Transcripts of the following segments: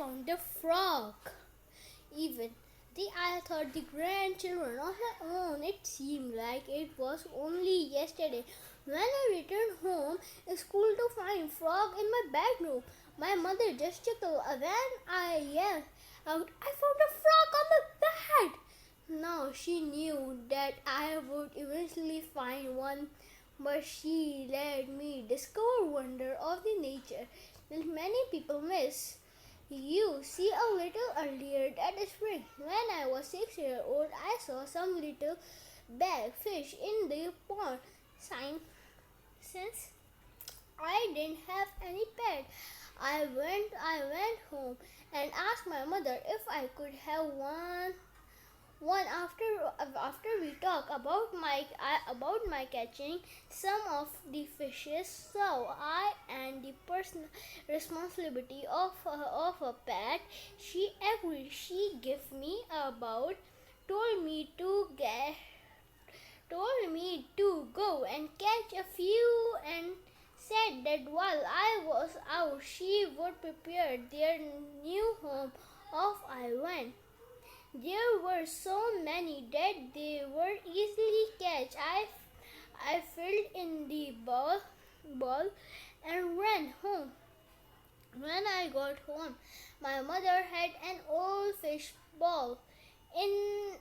found a frog. Even I thought the grandchildren of her own. It seemed like it was only yesterday when I returned home in school to find frog in my bedroom. My mother just chuckled when I yelled out, "I found a frog on the bed!" Now she knew that I would eventually find one, but she let me discover wonder of the nature that many people miss. You see, a little earlier that spring, when I was 6 years old, I saw some little black fish in the pond. Since I didn't have any pet, I went home and asked my mother if I could have one after we talked about my catching some of the fishes, so I and the personal responsibility of a pet. She agreed. She gave me about told me to get told me to go and catch a few, and said that while I was out she would prepare their new home. Off I went. There were so many that they were easily catch. I filled in the ball and ran home. When I got home, my mother had an old fish bowl in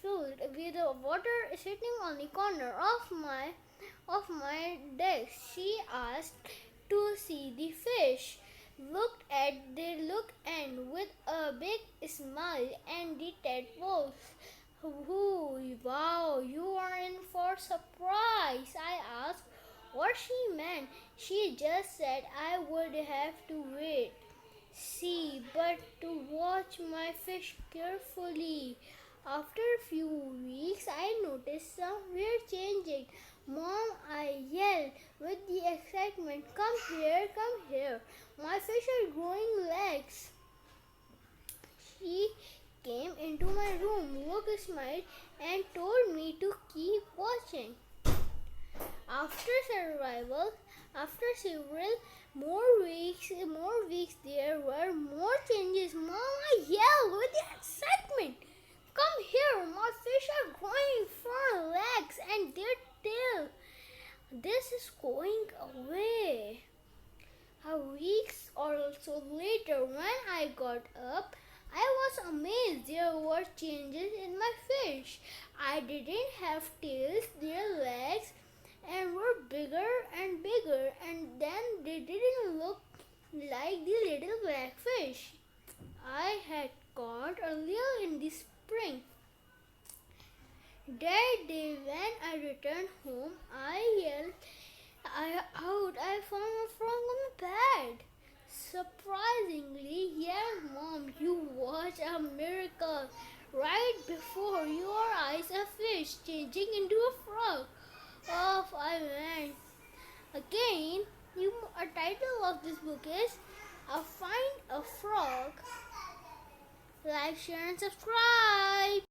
filled with water sitting on the corner of my desk. She asked to see the fish, looked and with a big smile, and the tadpoles. "Oh, wow, you are in for surprise," I asked what she meant. She just said I would have to wait, see, but to watch my fish carefully. After a few weeks, I noticed some were changing. "Mom," I yelled with the excitement, "come here, come here. My fish are growing legs." She came into my room, smiled, and told me to keep watching. After several more weeks, there were more changes. "Mom," I yelled with excitement, "come here! My fish are growing front legs and their tail. This is going away." A week or so later, when I got up, I was amazed. There were changes in my fish. I didn't have tails. Their legs and were bigger and bigger, and then they didn't look like the little black fish I had caught earlier in the spring. That day when I returned home, I yelled I found a frog on the bed. Surprisingly, yes, Mom, you watched a miracle. Right before your eyes, a fish changing into a frog. Off I went. Again, a title of this book is "Find a Frog." Like, share, and subscribe.